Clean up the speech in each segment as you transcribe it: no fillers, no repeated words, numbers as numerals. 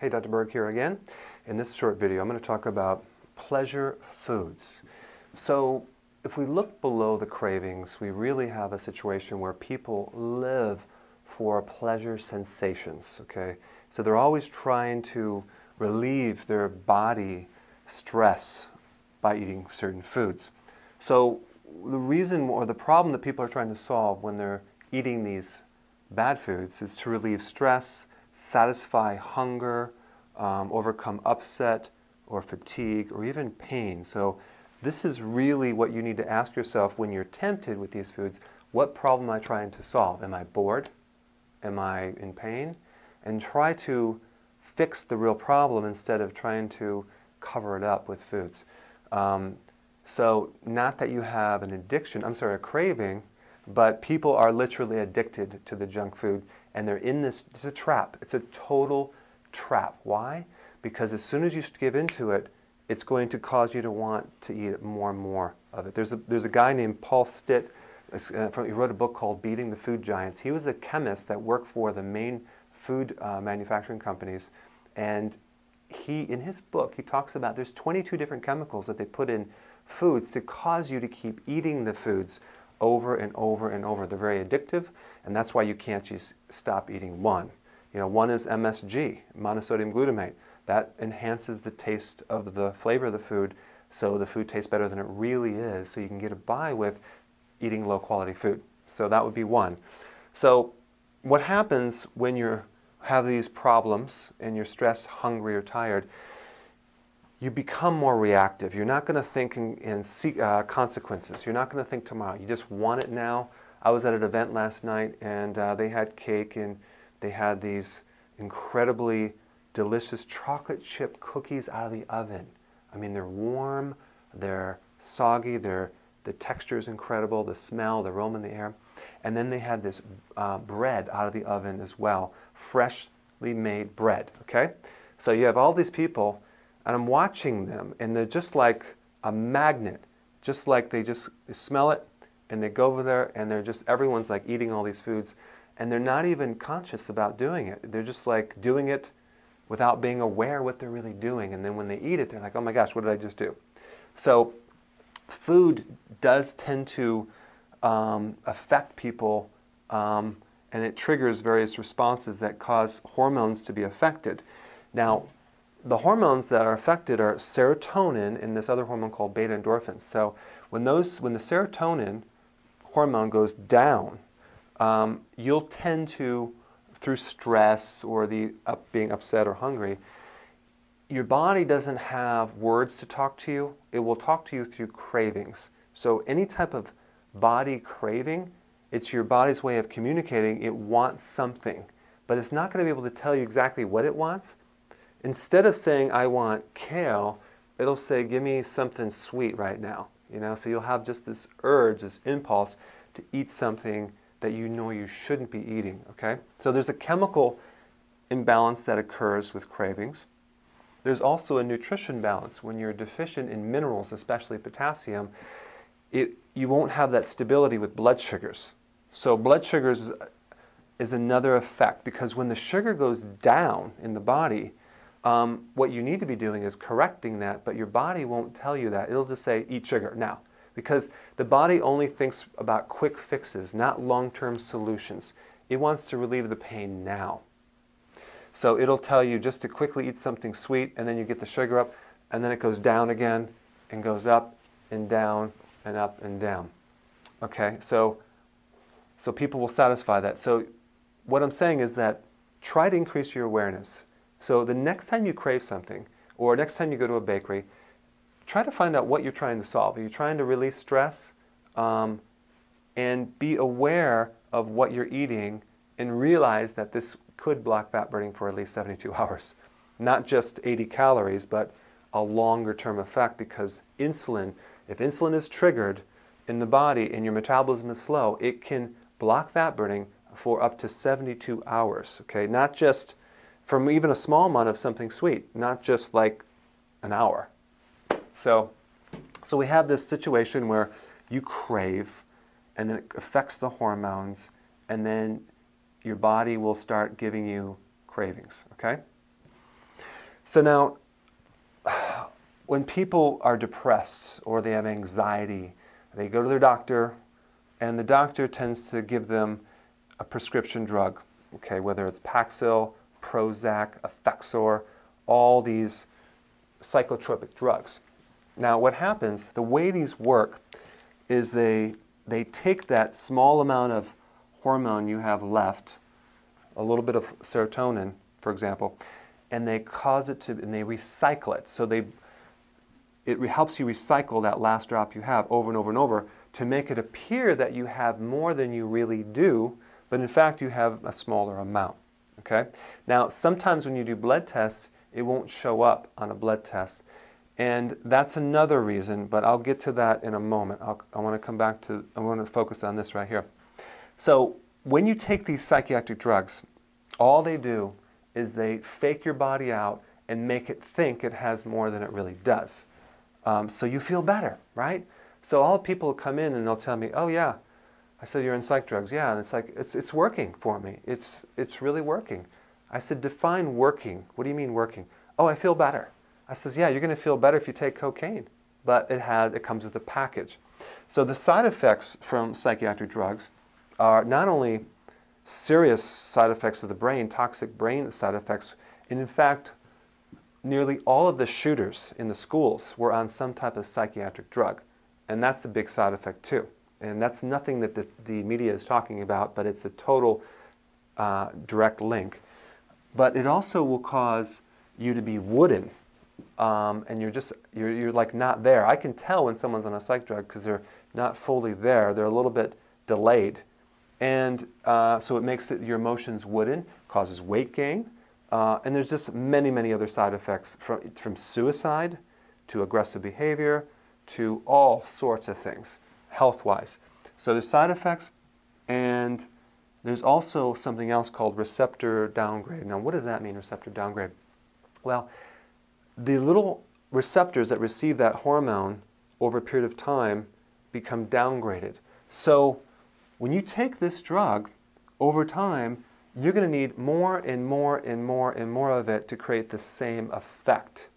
Hey, Dr. Berg here again. In this short video, I'm going to talk about pleasure foods. So if we look below the cravings, we really have a situation where people live for pleasure sensations, okay? So they're always trying to relieve their body stress by eating certain foods. So the reason or the problem that people are trying to solve when they're eating these bad foods is to relieve stress, satisfy hunger, overcome upset or fatigue or even pain. So this is really what you need to ask yourself when you're tempted with these foods. What problem am I trying to solve? Am I bored? Am I in pain? And try to fix the real problem instead of trying to cover it up with foods. So not that you have an addiction, a craving, but people are literally addicted to the junk food, and they're in this, it's a trap. It's a total trap. Why? Because as soon as you give into it, it's going to cause you to want to eat more and more of it. There's a guy named Paul Stitt, he wrote a book called Beating the Food Giants. He was a chemist that worked for the main food manufacturing companies, and in his book, he talks about there's 22 different chemicals that they put in foods to cause you to keep eating the foods over and over and over. They're very addictive, and that's why you can't just stop eating one. You know, one is MSG, monosodium glutamate. That enhances the taste of the flavor of the food, so the food tastes better than it really is, so you can get by with eating low-quality food. So that would be one. So what happens when you have these problems and you're stressed, hungry, or tired? You become more reactive. You're not going to think in consequences. You're not going to think tomorrow. You just want it now. I was at an event last night, and they had cake, and they had these incredibly delicious chocolate chip cookies out of the oven. I mean, they're warm, they're soggy, the texture is incredible, the smell, the aroma in the air. And then they had this bread out of the oven as well, freshly made bread, okay? So you have all these people, and I'm watching them, and they're just like a magnet, just like they smell it, and they go over there, and everyone's like eating all these foods, and they're not even conscious about doing it. They're just like doing it without being aware what they're really doing. And then when they eat it, they're like, oh my gosh, what did I just do? So food does tend to affect people, and it triggers various responses that cause hormones to be affected. Now, the hormones that are affected are serotonin and this other hormone called beta endorphins. So when the serotonin hormone goes down, you'll tend to, through stress or being upset or hungry, your body doesn't have words to talk to you. It will talk to you through cravings. So any type of body craving, it's your body's way of communicating it wants something, but it's not going to be able to tell you exactly what it wants. Instead of saying, I want kale, it'll say, give me something sweet right now. You know, so you'll have just this urge, this impulse to eat something that you know you shouldn't be eating, okay? So there's a chemical imbalance that occurs with cravings. There's also a nutrition balance. When you're deficient in minerals, especially potassium, you won't have that stability with blood sugars. So blood sugars is another effect, because when the sugar goes down in the body, what you need to be doing is correcting that, but your body won't tell you that. It'll just say, eat sugar now. Because the body only thinks about quick fixes, not long-term solutions. It wants to relieve the pain now. So it'll tell you just to quickly eat something sweet, and then you get the sugar up, and then it goes down again, and goes up and down and up and down. Okay, so people will satisfy that. So what I'm saying is that try to increase your awareness. So the next time you crave something, or next time you go to a bakery, try to find out what you're trying to solve. Are you trying to release stress? And be aware of what you're eating, and realize that this could block fat burning for at least 72 hours. Not just 80 calories, but a longer term effect, because insulin, if insulin is triggered in the body and your metabolism is slow, it can block fat burning for up to 72 hours. Okay, not just from even a small amount of something sweet, not just like an hour. So we have this situation where you crave, and then it affects the hormones, and then your body will start giving you cravings, okay? So now, when people are depressed or they have anxiety, they go to their doctor, and the doctor tends to give them a prescription drug, okay, whether it's Paxil, Prozac, Effexor, all these psychotropic drugs. Now what happens, the way these work is they take that small amount of hormone you have left, a little bit of serotonin, for example, and they cause it to, and they recycle it. So it helps you recycle that last drop you have over and over and over to make it appear that you have more than you really do, but in fact you have a smaller amount, okay? Now, sometimes when you do blood tests, it won't show up on a blood test, and that's another reason, but I'll get to that in a moment. I want to focus on this right here. So, when you take these psychiatric drugs, all they do is they fake your body out and make it think it has more than it really does. So you feel better, right? So all the people come in and they'll tell me, oh yeah, I said, you're on psych drugs. Yeah, and it's like, it's working for me. It's really working. I said, define working. What do you mean working? Oh, I feel better. I says, yeah, you're going to feel better if you take cocaine, but it comes with a package. So the side effects from psychiatric drugs are not only serious side effects of the brain, toxic brain side effects, and in fact, nearly all of the shooters in the schools were on some type of psychiatric drug. And that's a big side effect too. And that's nothing that the media is talking about, but it's a total direct link. But it also will cause you to be wooden, and you're like not there. I can tell when someone's on a psych drug because they're not fully there. They're a little bit delayed. And so it makes your emotions wooden, causes weight gain, and there's just many, many other side effects from suicide to aggressive behavior to all sorts of things, health-wise. So there's side effects, and there's also something else called receptor downgrade. Now, what does that mean, receptor downgrade? Well, the little receptors that receive that hormone over a period of time become downgraded. So when you take this drug, over time, you're going to need more and more and more and more of it to create the same effect.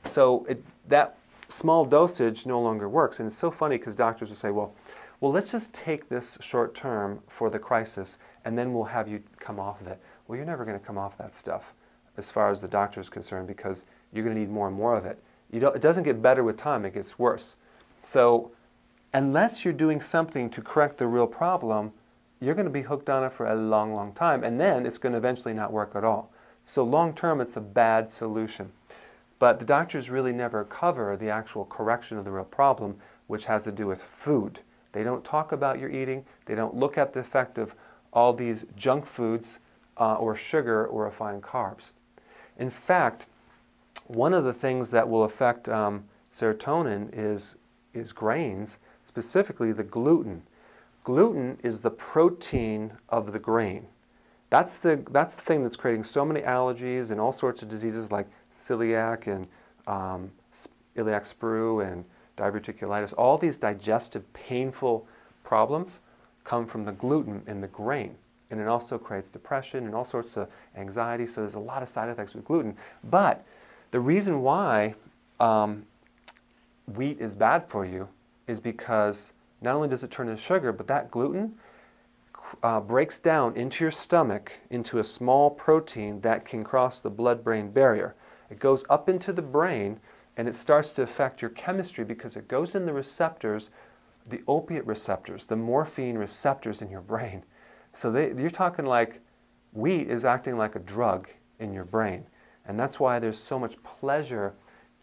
So that small dosage no longer works. And it's so funny because doctors will say, well, let's just take this short term for the crisis, and then we'll have you come off of it. Well, you're never going to come off that stuff as far as the doctor is concerned because you're going to need more and more of it. It doesn't get better with time, it gets worse. So unless you're doing something to correct the real problem, you're going to be hooked on it for a long, long time, and then it's going to eventually not work at all. So long term, it's a bad solution. But the doctors really never cover the actual correction of the real problem, which has to do with food. They don't talk about your eating. They don't look at the effect of all these junk foods or sugar or refined carbs. In fact, one of the things that will affect serotonin is grains, specifically the gluten. Gluten is the protein of the grain. That's the thing that's creating so many allergies and all sorts of diseases like celiac and iliac sprue and diverticulitis. All these digestive, painful problems come from the gluten in the grain. And it also creates depression and all sorts of anxiety. So there's a lot of side effects with gluten. But the reason why wheat is bad for you is because not only does it turn into sugar, but that gluten breaks down into your stomach into a small protein that can cross the blood-brain barrier. It goes up into the brain, and it starts to affect your chemistry because it goes in the receptors, the opiate receptors, the morphine receptors in your brain. So you're talking like wheat is acting like a drug in your brain. And that's why there's so much pleasure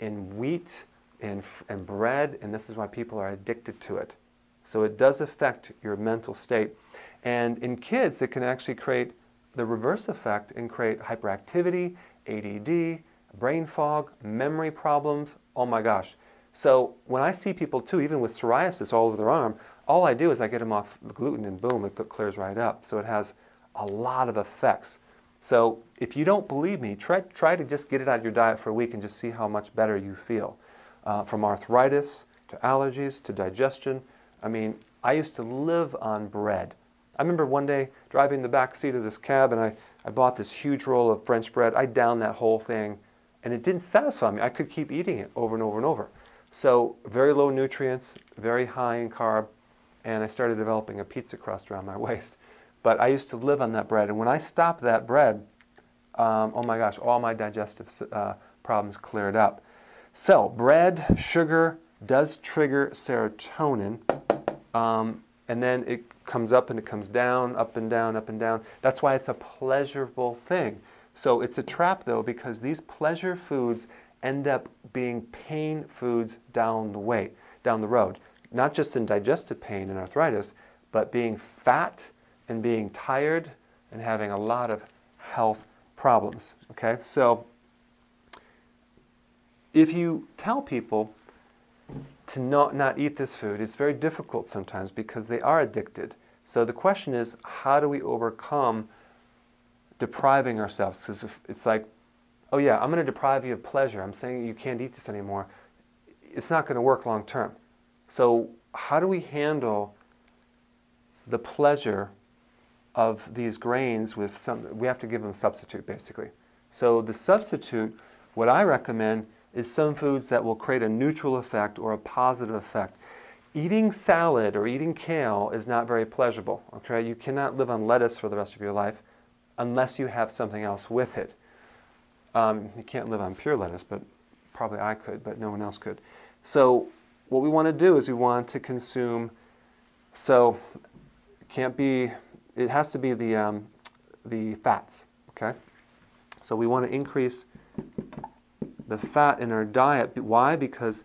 in wheat and bread, and this is why people are addicted to it. So it does affect your mental state. And in kids, it can actually create the reverse effect and create hyperactivity, ADD, brain fog, memory problems. Oh my gosh. So when I see people too, even with psoriasis all over their arm, all I do is I get them off the gluten and boom, it clears right up. So it has a lot of effects. So if you don't believe me, try to just get it out of your diet for a week and just see how much better you feel. From arthritis to allergies to digestion. I mean, I used to live on bread. I remember one day driving the back seat of this cab and I bought this huge roll of French bread. I downed that whole thing and it didn't satisfy me. I could keep eating it over and over and over. So very low nutrients, very high in carb, and I started developing a pizza crust around my waist. But I used to live on that bread, and when I stopped that bread, oh my gosh, all my digestive problems cleared up. So bread, sugar does trigger serotonin, and then it comes up and it comes down, up and down, up and down. That's why it's a pleasurable thing. So it's a trap though, because these pleasure foods end up being pain foods down the road. Not just in digestive pain and arthritis, but being fat and being tired and having a lot of health problems. Okay, so if you tell people to not eat this food, it's very difficult sometimes because they are addicted. So the question is, how do we overcome depriving ourselves? Because it's like, oh yeah, I'm going to deprive you of pleasure. I'm saying you can't eat this anymore. It's not going to work long term. So how do we handle the pleasure of these grains with some? We have to give them a substitute, basically. So the substitute, what I recommend, is some foods that will create a neutral effect or a positive effect. Eating salad or eating kale is not very pleasurable. Okay, you cannot live on lettuce for the rest of your life unless you have something else with it. You can't live on pure lettuce, but probably I could, but no one else could. So what we want to do is we want to consume, so it has to be the fats, okay? So we want to increase the fat in our diet. Why? Because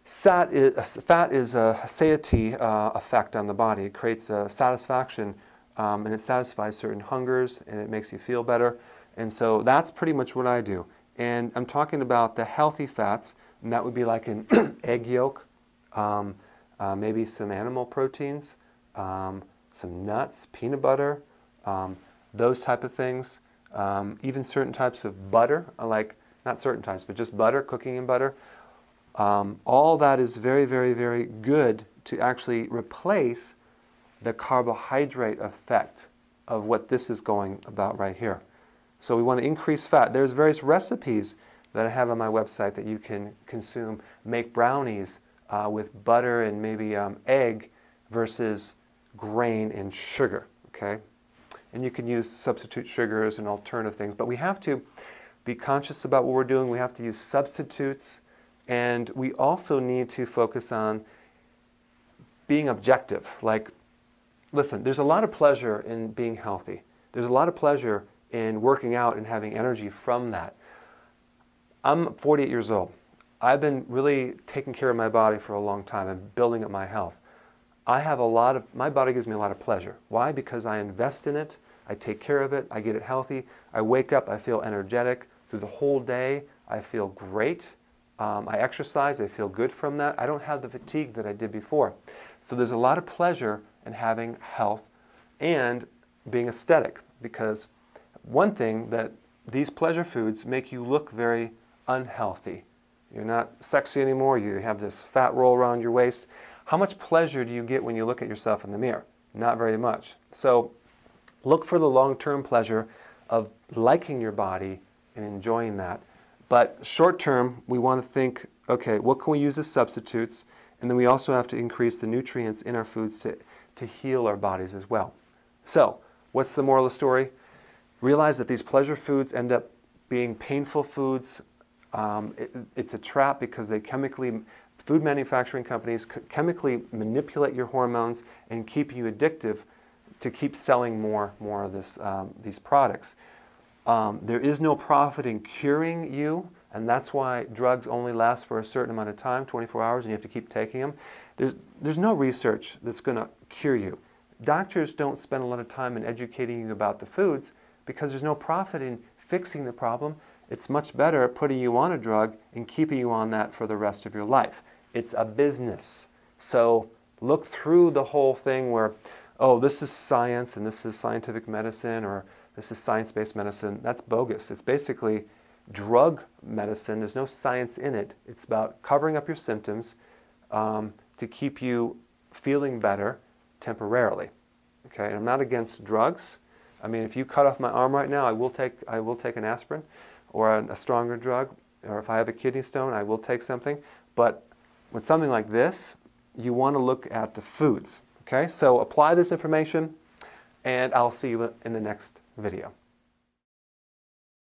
fat is a satiety effect on the body. It creates a satisfaction, and it satisfies certain hungers, and it makes you feel better. And so that's pretty much what I do. And I'm talking about the healthy fats, and that would be like an egg yolk, maybe some animal proteins, some nuts, peanut butter, those type of things. Even certain types of butter, like not certain types, but just butter, cooking in butter. All that is very, very, very good to actually replace the carbohydrate effect of what this is going about right here. So we want to increase fat. There's various recipes that I have on my website that you can consume. Make brownies with butter and maybe egg versus grain and sugar, okay? And you can use substitute sugars and alternative things, but we have to be conscious about what we're doing. We have to use substitutes, and we also need to focus on being objective. Like, listen, there's a lot of pleasure in being healthy. There's a lot of pleasure in working out and having energy from that. I'm 48 years old. I've been really taking care of my body for a long time and building up my health. My body gives me a lot of pleasure. Why? Because I invest in it, I take care of it, I get it healthy, I wake up, I feel energetic. Through the whole day, I feel great. I exercise, I feel good from that. I don't have the fatigue that I did before. So there's a lot of pleasure in having health and being aesthetic, because one thing that these pleasure foods make you look very unhealthy. You're not sexy anymore, you have this fat roll around your waist. How much pleasure do you get when you look at yourself in the mirror? Not very much. So look for the long-term pleasure of liking your body and enjoying that. But short-term, we want to think, okay, what can we use as substitutes? And then we also have to increase the nutrients in our foods to heal our bodies as well. So what's the moral of the story? Realize that these pleasure foods end up being painful foods. It's a trap because food manufacturing companies chemically manipulate your hormones and keep you addictive to keep selling more of these products. There is no profit in curing you, and that's why drugs only last for a certain amount of time, 24 hours, and you have to keep taking them. There's no research that's going to cure you. Doctors don't spend a lot of time in educating you about the foods because there's no profit in fixing the problem. It's much better putting you on a drug and keeping you on that for the rest of your life. It's a business. So look through the whole thing where, oh, this is science and this is scientific medicine or this is science-based medicine. That's bogus. It's basically drug medicine. There's no science in it. It's about covering up your symptoms to keep you feeling better temporarily. Okay, and I'm not against drugs. I mean, if you cut off my arm right now, I will take an aspirin or a stronger drug. or if I have a kidney stone, I will take something. But with something like this, you want to look at the foods. Okay, so apply this information, and I'll see you in the next video.